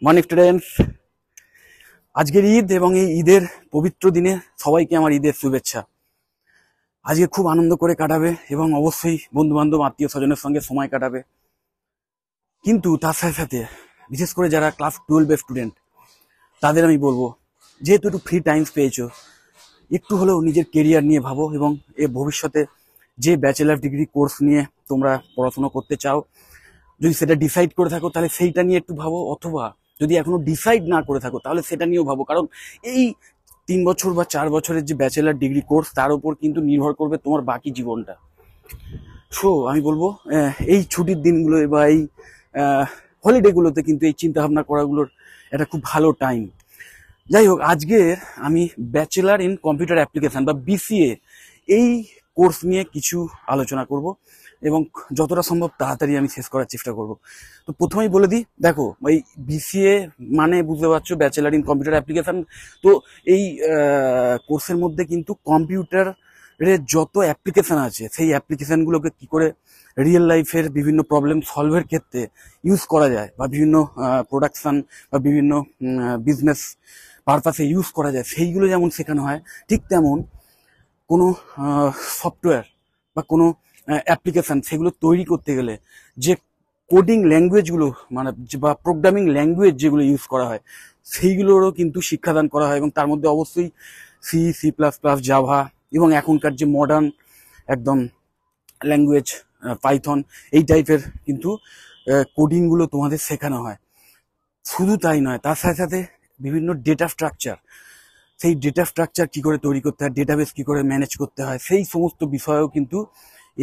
Morning students, আজকের ঈদ এবং এই ঈদের পবিত্র দিনে সবাইকে আমার ঈদের শুভেচ্ছা। আজকে খুব আনন্দ করে কাটাবে এবং অবশ্যই বন্ধু বান্ধব আত্মীয় স্বজনের সঙ্গে সময় কাটাবে। কিন্তু তার সাথে সাথে বিশেষ করে যারা ক্লাস 12-এর স্টুডেন্ট, তাদের আমি বলবো, যেহেতু একটু ফ্রি টাইমস পেয়েছো, একটু হলেও নিজের কেরিয়ার নিয়ে ভাবো এবং এ ভবিষ্যতে যে ব্যাচেলার ডিগ্রি কোর্স নিয়ে তোমরা পড়াশোনা করতে চাও, যদি সেটা ডিসাইড করে থাকো তাহলে সেইটা নিয়ে একটু ভাবো, অথবা যদি এখনো ডিসাইড না করে থাকো তাহলে সেটা নিয়েও ভাবো। কারণ এই 3 বছর বা 4 বছরের যে ব্যাচেলার ডিগ্রি কোর্স, তার উপর কিন্তু নির্ভর করবে তোমার বাকি জীবনটা। সো আমি বলবো, এই ছুটির দিনগুলো বা এই হলিডেগুলোতে কিন্তু এই চিন্তা ভাবনা করাগুলোর একটা খুব ভালো টাইম। যাই হোক, আজকের আমি ব্যাচেলার ইন কম্পিউটার অ্যাপ্লিকেশন বা বিসিএ এই কোর্স নিয়ে কিছু আলোচনা করব এবং যতটা সম্ভব তাড়াতাড়ি আমি শেষ করার চেষ্টা করব। তো প্রথমেই বলে দিই, দেখো, এই বিসিএ মানে বুঝতে পারছো, ব্যাচেলার ইন কম্পিউটার অ্যাপ্লিকেশন। তো এই কোর্সের মধ্যে কিন্তু কম্পিউটারের যত অ্যাপ্লিকেশন আছে, সেই অ্যাপ্লিকেশনগুলোকে কি করে রিয়েল লাইফের বিভিন্ন প্রবলেম সলভের ক্ষেত্রে ইউজ করা যায়, বা বিভিন্ন প্রোডাকশন বা বিভিন্ন বিজনেস পারপাসে ইউজ করা যায়, সেইগুলো যেমন শেখানো হয়, ঠিক তেমন কোনো সফটওয়্যার বা কোনো অ্যাপ্লিকেশান সেগুলো তৈরি করতে গেলে যে কোডিং ল্যাঙ্গুয়েজগুলো মানে বা প্রোগ্রামিং ল্যাঙ্গুয়েজ যেগুলো ইউজ করা হয়, সেইগুলোরও কিন্তু শিক্ষাদান করা হয়। এবং তার মধ্যে অবশ্যই সি++, জাভা এবং এখনকার যে মডার্ন একদম ল্যাঙ্গুয়েজ পাইথন, এই টাইপের কিন্তু কোডিংগুলো তোমাদের শেখানো হয়। শুধু তাই নয়, তার সাথে সাথে বিভিন্ন ডেটা স্ট্রাকচার, সেই ডেটা স্ট্রাকচার কী করে তৈরি করতে হয়, ডেটাবেস কী করে ম্যানেজ করতে হয়, সেই সমস্ত বিষয়েও কিন্তু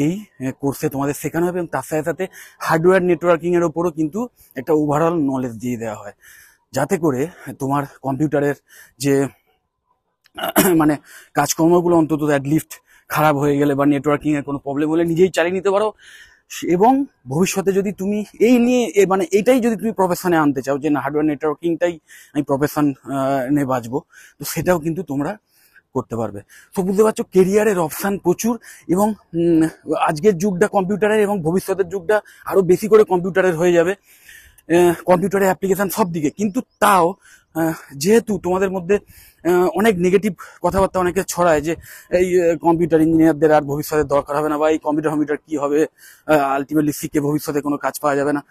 এই কোর্সে তোমাদের শেখানো হবে। এবং তার সাথে সাথে হার্ডওয়্যার নেটওয়ার্কিংয়ের ওপরও কিন্তু একটা ওভারঅল নলেজ দিয়ে দেওয়া হয়, যাতে করে তোমার কম্পিউটারের যে মানে কাজকর্মগুলো অন্তত অ্যাটলিস্ট খারাপ হয়ে গেলে বা নেটওয়ার্কিংয়ের কোনো প্রবলেম হলে নিজেই চালিয়ে নিতে পারো। এবং ভবিষ্যতে যদি তুমি এই নিয়ে মানে এইটাই যদি তুমি প্রফেশনে আনতে চাও, যে না, হার্ডওয়্যার নেটওয়ার্কিংটাই আমি প্রফেশন নিয়ে বাঁচবো, তো সেটাও কিন্তু তোমরা করতে পারবে। তো বুঝতে পারছো, কেরিয়ারের অপশান প্রচুর। এবং আজকের যুগটা কম্পিউটারের এবং ভবিষ্যতের যুগটা আরও বেশি করে কম্পিউটারের হয়ে যাবে, কম্পিউটারের অ্যাপ্লিকেশান সব দিকে। কিন্তু তাও যেহেতু তোমাদের মধ্যে অনেক নেগেটিভ কথাবার্তা অনেকে ছড়ায় যে এই কম্পিউটার ইঞ্জিনিয়ারদের আর ভবিষ্যতে দরকার হবে না, বা এই কম্পিউটার কি হবে, আলটিমেটলি শিখে ভবিষ্যতে কোনো কাজ পাওয়া যাবে না,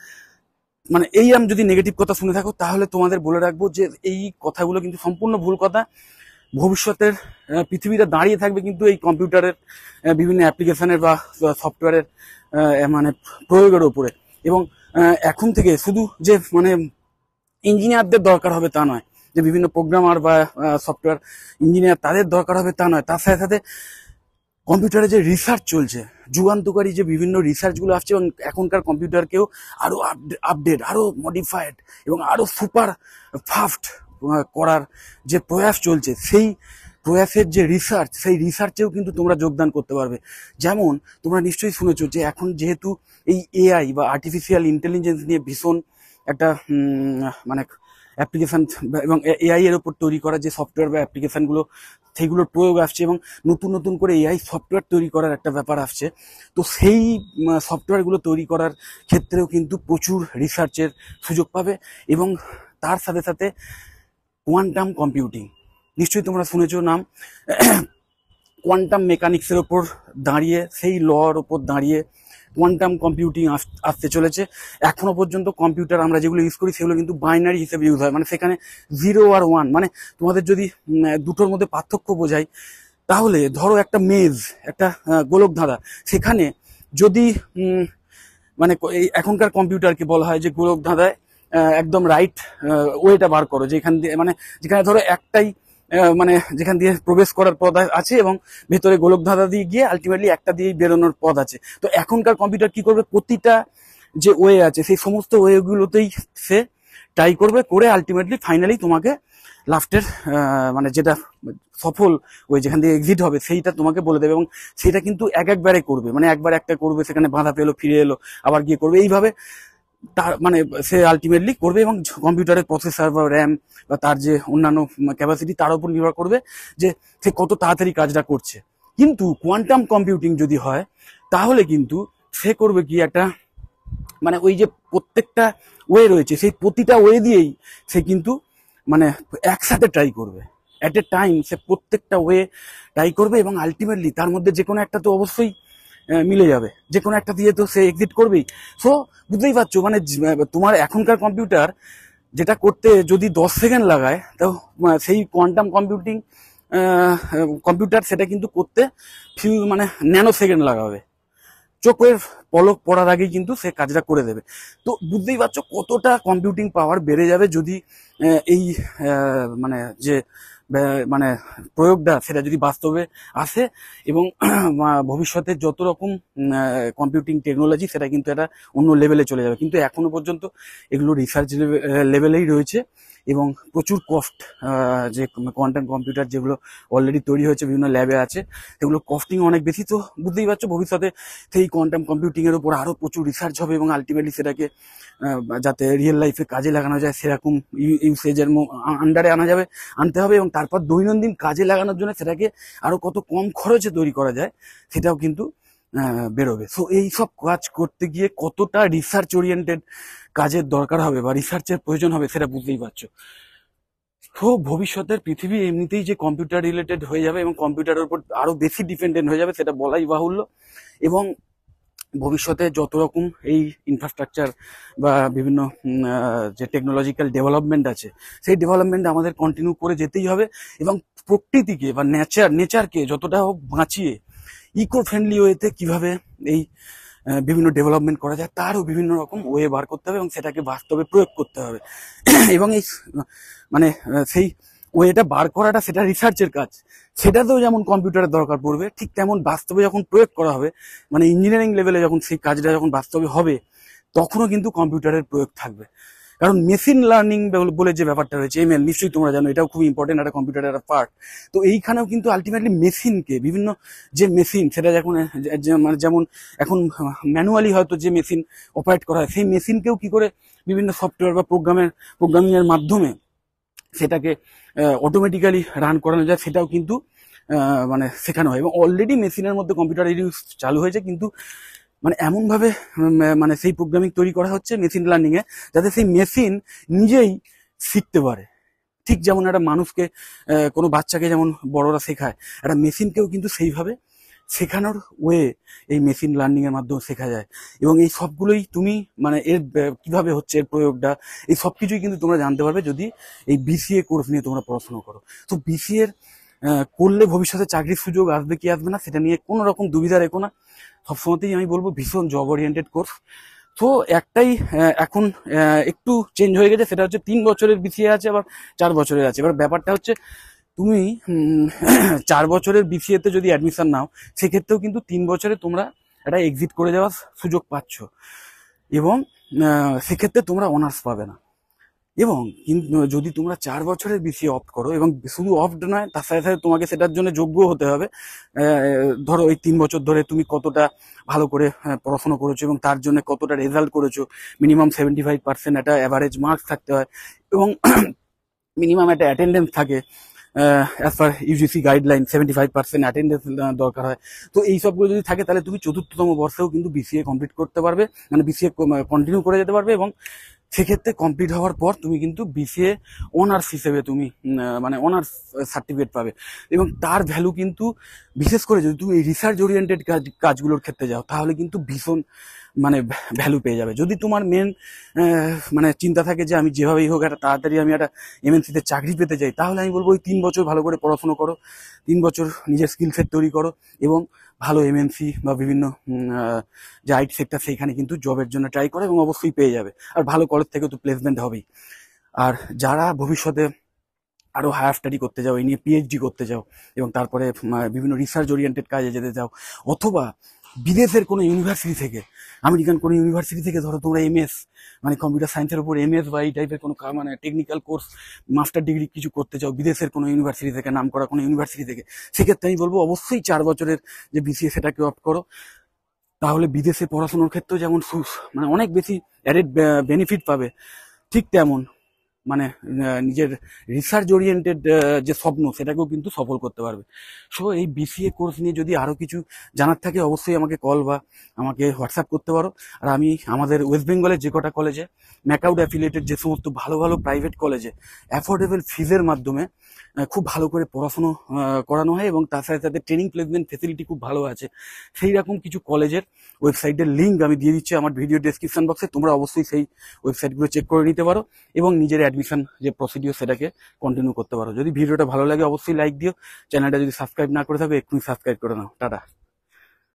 মানে এই যদি নেগেটিভ কথা শুনে থাকো, তাহলে তোমাদের বলে রাখবো যে এই কথাগুলো কিন্তু সম্পূর্ণ ভুল কথা। ভবিষ্যতের পৃথিবীটা দাঁড়িয়ে থাকবে কিন্তু এই কম্পিউটারের বিভিন্ন অ্যাপ্লিকেশনের বা সফটওয়্যারের মানে প্রয়োগের ওপরে। এবং এখন থেকে শুধু যে মানে ইঞ্জিনিয়ারদের দরকার হবে তা নয়, যে বিভিন্ন প্রোগ্রামার বা সফটওয়্যার ইঞ্জিনিয়ার তাদের দরকার হবে তা নয়, তার সাথে সাথে কম্পিউটারে যে রিসার্চ চলছে, যুগান্তকারী যে বিভিন্ন রিসার্চগুলো আসছে, এবং এখনকার কম্পিউটারকেও আরও আপডেট, আরও মডিফাইড এবং আরও সুপার ফাস্ট করার যে প্রয়াস চলছে, সেই প্রয়াসের যে রিসার্চ, সেই রিসার্চেও কিন্তু তোমরা যোগদান করতে পারবে। যেমন তোমরা নিশ্চয়ই শুনেছো যে এখন যেহেতু এই এআই বা আর্টিফিশিয়াল ইন্টেলিজেন্স নিয়ে ভীষণ একটা মানে অ্যাপ্লিকেশান এবং এআই এর ওপর তৈরি করা যে সফটওয়্যার বা অ্যাপ্লিকেশানগুলো, সেইগুলোর প্রয়োগ আসছে, এবং নতুন নতুন করে এআই সফটওয়্যার তৈরি করার একটা ব্যাপার আসছে। তো সেই সফটওয়্যারগুলো তৈরি করার ক্ষেত্রেও কিন্তু প্রচুর রিসার্চের সুযোগ পাবে। এবং তার সাথে সাথে কোয়ান্টাম কম্পিউটিং, নিশ্চয়ই তোমরা শুনেছো নাম। কোয়ান্টাম মেকানিক্সের ওপর দাঁড়িয়ে, সেই লর ওপর দাঁড়িয়ে কোয়ান্টাম কম্পিউটিং আসতে চলেছে। এখনো পর্যন্ত কম্পিউটার আমরা যেগুলো ইউজ করি সেগুলো কিন্তু বাইনারি হিসেবে ইউজ হয়, মানে সেখানে 0 আর 1। মানে তোমাদের যদি দুটোর মধ্যে পার্থক্য বোঝাই, তাহলে ধরো একটা মেজ, একটা গোলক ধাঁধা, সেখানে যদি মানে এখনকার কম্পিউটারকে বলা হয় যে গোলক ধাঁধায় একদম রাইট ওয়েটা বার করো, যেখান দিয়ে মানে যেখানে ধরো একটাই মানে যেখান দিয়ে প্রবেশ করার পথ আছে এবং ভেতরে গোলক ধাঁধা দিয়ে গিয়ে আলটিমেটলি একটা দিয়েই বেরোনোর পথ আছে। তো এখনকার কম্পিউটার কি করবে, প্রতিটা যে ওয়ে আছে সেই সমস্ত ওয়েগুলোতেই সে ট্রাই করবে, করে আলটিমেটলি ফাইনালি তোমাকে লাস্টের মানে যেটা সফল ওই যেখান দিয়ে এক্সিট হবে সেইটা তোমাকে বলে দেবে। এবং সেটা কিন্তু একবারে করবে, মানে একবার একটা করবে, সেখানে বাধা পেলো, ফিরে এলো, আবার গিয়ে করবে, এইভাবে তার মানে সে আলটিমেটলি করবে। এবং কম্পিউটারের প্রসেসর বা র্যাম বা তার যে অন্যান্য ক্যাপাসিটি, তার উপর নির্ভর করবে যে সে কত তাড়াতাড়ি কাজটা করছে। কিন্তু কোয়ান্টাম কম্পিউটিং যদি হয়, তাহলে কিন্তু সে করবে কি, একটা মানে ওই যে প্রত্যেকটা ওয়ে রয়েছে, সেই প্রতিটা ওয়ে দিয়েই সে কিন্তু মানে একসাথে ট্রাই করবে, অ্যাট এ টাইম সে প্রত্যেকটা ওয়ে ট্রাই করবে, এবং আলটিমেটলি তার মধ্যে যে কোনো একটা তো অবশ্যই মিলে যাবে, যে কোনো একটা দিয়ে তো সে এক্সিট করবেই। সো বুঝতেই পারছো, মানে তোমার এখনকার কম্পিউটার যেটা করতে যদি 10 সেকেন্ড লাগায়, তো সেই কোয়ান্টাম কম্পিউটার সেটা কিন্তু করতে মানে ন্যানো সেকেন্ড লাগাবে, চোখের পলক পড়ার আগেই কিন্তু সে কাজটা করে দেবে। তো বুঝতেই পারছো কতটা কম্পিউটিং পাওয়ার বেড়ে যাবে যদি এই মানে যে মানে প্রয়োগটা সেটা যদি বাস্তবে আসে, এবং ভবিষ্যতে যত রকম কম্পিউটিং টেকনোলজি সেটা কিন্তু একটা অন্য লেভেলে চলে যাবে। কিন্তু এখনো পর্যন্ত এগুলো রিসার্চ লেভেলেই রয়েছে, এবং প্রচুর কস্ট, যে কোয়ান্টাম কম্পিউটার যেগুলো অলরেডি তৈরি হয়েছে বিভিন্ন ল্যাবে আছে, সেগুলো কস্টিং অনেক বেশি। তো বুঝতেই পারছো ভবিষ্যতে সেই কোয়ান্টাম কম্পিউটিং এর উপর আরো প্রচুর রিসার্চ হবে, এবং আলটিমেটলি সেটাকে যাতে রিয়েল লাইফে কাজে লাগানো যায় সেরকম ইউসেজের আন্ডারে আনতে হবে, এবং তারপর দৈনন্দিন কাজে লাগানোর জন্য সেটাকে আরো কত কম খরচে তৈরি করা যায় সেটাও কিন্তু বেরোবে। সো এই সব কাজ করতে গিয়ে কতটা রিসার্চ ওরিয়েন্টেড কাজের দরকার হবে বা রিসার্চের প্রয়োজন হবে সেটা বুঝতেই পারছো। তো ভবিষ্যতের পৃথিবী এমনিতেই যে কম্পিউটার রিলেটেড হয়ে যাবে এবং কম্পিউটারের উপর আরো বেশি ডিপেন্ডেন্ট হয়ে যাবে সেটা বলাই বাহুল্য। এবং ভবিষ্যতে যত রকম এই ইনফ্রাস্ট্রাকচার বা বিভিন্ন যে টেকনোলজিক্যাল ডেভেলপমেন্ট আছে, সেই ডেভেলপমেন্ট আমাদের কন্টিনিউ করে যেতেই হবে, এবং প্রকৃতিকে বা নেচারকে যতটা হোক বাঁচিয়ে ইকো ফ্রেন্ডলি ওয়েতে কিভাবে এই বিভিন্ন ডেভেলপমেন্ট করা যায় তারও বিভিন্ন রকম ওয়ে বার করতে হবে, এবং সেটাকে বাস্তবে প্রয়োগ করতে হবে। এবং এই মানে সেই ওয়েটা বার করাটা সেটা রিসার্চের কাজ, সেটাতেও যেমন কম্পিউটারের দরকার পড়বে, ঠিক তেমন বাস্তবে যখন প্রয়োগ করা হবে, মানে ইঞ্জিনিয়ারিং লেভেলে যখন সেই কাজটা যখন বাস্তবে হবে, তখনও কিন্তু কম্পিউটারের প্রয়োগ থাকবে। কারণ মেশিন লার্নিং বলে যে ব্যাপারটা রয়েছে, এমএল, নিশ্চয়ই তোমরা জানো, এটাও খুব ইম্পর্টেন্ট একটা কম্পিউটারের একটা পার্ট। তো এইখানেও কিন্তু আলটিমেটলি মেশিনকে বিভিন্ন যে মেশিন সেটা যখন মানে যেমন এখন ম্যানুয়ালি হয়তো যে মেশিন অপারেট করা হয়, সেই মেশিনকেও কি করে বিভিন্ন সফটওয়্যার বা প্রোগ্রামিং এর মাধ্যমে সেটাকে অটোমেটিক্যালি রান করানো যায়, সেটাও কিন্তু মানে শেখানো হয়। এবং অলরেডি মেশিনের মধ্যে কম্পিউটার ইউজ চালু হয়েছে, কিন্তু মানে এমন ভাবে মানে সেই প্রোগ্রামিং তৈরি করা হচ্ছে মেশিন লার্নিং এ, যাতে সেই মেশিন নিজেই শিখতে পারে। ঠিক যেমন একটা মানুষকে কোনো বাচ্চাকে যেমন বড়রা শেখায়, একটা মেশিনকেও কিন্তু সেইভাবে শেখানোর ওয়ে এই মেশিন লার্নিং এর মাধ্যমে শেখা যায়। এবং এই সবগুলোই তুমি মানে এর কিভাবে হচ্ছে এর প্রয়োগটা, এই সব কিছুই কিন্তু তোমরা জানতে পারবে যদি এই বিসিএ কোর্স নিয়ে তোমরা পড়াশোনা করো। তো বিসিএ করলে ভবিষ্যতে চাকরির সুযোগ আসবে কি আসবে না সেটা নিয়ে কোনো রকম দুবিধা রেখো না। সবসময়তেই আমি বলবো ভীষণ জব ওরিয়েন্টেড কোর্স। তো একটাই এখন একটু চেঞ্জ হয়ে গেছে, সেটা হচ্ছে 3 বছরের বিসিএ আছে, আবার 4 বছরের আছে। এবার ব্যাপারটা হচ্ছে তুমি 4 বছরের বিসিএ তে যদি অ্যাডমিশন নাও, সেক্ষেত্রেও কিন্তু 3 বছরে তোমরা একটা এক্সিট করে যাওয়ার সুযোগ পাচ্ছ, এবং সেক্ষেত্রে তোমরা অনার্স পাবে না। এবং যদি তোমরা 4 বছরের বেশি অপ্ট করো, এবং শুধু অপ্ট নয়, তার সাথে সাথে তোমাকে সেটার জন্য যোগ্য হতে হবে। ধরো এই 3 বছর ধরে তুমি কতটা ভালো করে পড়াশোনা করেছো এবং তার জন্য কতটা রেজাল্ট করেছো, মিনিমাম 75% একটা অ্যাভারেজ মার্কস থাকতে হয়, এবং মিনিমাম একটা অ্যাটেন্ডেন্স থাকে। As per UGC guideline 75% attendance দরকার হয়। তো এই সবগুলো যদি থাকে, তাহলে তুমি 4র্থতম বর্ষেও কিন্তু বিসিএ কমপ্লিট করতে পারবে, মানে বিসিএ কন্টিনিউ করে যেতে পারবে। এবং সেক্ষেত্রে কমপ্লিট হওয়ার পর তুমি কিন্তু বিসিএ অনার্স হিসেবে তুমি মানে অনার্স সার্টিফিকেট পাবে। এবং তার ভ্যালু কিন্তু বিশেষ করে যদি তুমি রিসার্চ ওরিয়েন্টেড কাজগুলোর ক্ষেত্রে যাও, তাহলে কিন্তু ভীষণ মানে ভ্যালু পেয়ে যাবে। যদি তোমার মেন মানে চিন্তা থাকে যে আমি যেভাবেই হোক একটা তাড়াতাড়ি আমি একটা এমএনসিতে চাকরি পেতে চাই, তাহলে আমি বলবো ওই 3 বছর ভালো করে পড়াশোনা করো, 3 বছর নিজের স্কিল সেট তৈরি করো, এবং ভালো এমএনসি বা বিভিন্ন যে আইটি সেক্টর সেইখানে কিন্তু জবের জন্য ট্রাই করো, এবং অবশ্যই পেয়ে যাবে। আর ভালো কলেজ থেকে তো প্লেসমেন্ট হবেই। আর যারা ভবিষ্যতে আরো হায়ার স্টাডি করতে যাও, এই নিয়ে পিএইচডি করতে যাও, এবং তারপরে বিভিন্ন রিসার্চ ওরিয়েন্টেড কাজে যেতে চাও, অথবা বিদেশের কোনো ইউনিভার্সিটি থেকে, আমেরিকান কোনো ইউনিভার্সিটি থেকে ধরো তোমরা এমএস মানে কম্পিউটার সায়েন্সের উপর এমএস বা এই টাইপের কোনো মানে টেকনিক্যাল কোর্স, মাস্টার ডিগ্রি কিছু করতে চাও বিদেশের কোনো ইউনিভার্সিটি থেকে, নাম করা কোনো ইউনিভার্সিটি থেকে, সেক্ষেত্রে আমি বলবো অবশ্যই 4 বছরের যে বিসিএ সেটাকে অপ্ট করো। তাহলে বিদেশে পড়াশোনার ক্ষেত্রেও যেমন মানে অনেক বেশি অ্যাডেড বেনিফিট পাবে, ঠিক তেমন মানে নিজের রিসার্চ ওরিয়েন্টেড যে স্বপ্ন সেটাকেও কিন্তু সফল করতে পারবে। সো এই বিসিএ কোর্স নিয়ে যদি আরও কিছু জানার থাকে অবশ্যই আমাকে কল বা আমাকে হোয়াটসঅ্যাপ করতে পারো। আর আমি আমাদের ওয়েস্ট বেঙ্গলের যে কটা কলেজে ম্যাকআউট অ্যাফিলিয়েটেড যে সমস্ত ভালো ভালো প্রাইভেট কলেজে অ্যাফোর্ডেবল ফিজের মাধ্যমে খুব ভালো করে পড়াশুনো করানো হয় এবং তার সাথে সাথে ট্রেনিং প্লেসমেন্ট ফেসিলিটি খুব ভালো আছে, সেই রকম কিছু কলেজের ওয়েবসাইটের লিঙ্ক আমি দিয়ে দিচ্ছি আমার ভিডিও ডেসক্রিপশন বক্সে। তোমরা অবশ্যই সেই ওয়েবসাইটগুলো চেক করে নিতে পারো এবং নিজের অ্যাডমিশন যে প্রসিডিওর সেটাকে কন্টিনিউ করতে পারো। যদি ভিডিওটা ভালো লাগে অবশ্যই লাইক দিও, চ্যানেলটা যদি সাবস্ক্রাইব না করে থাকো এক্ষুনি সাবস্ক্রাইব করে নাও। টাটা।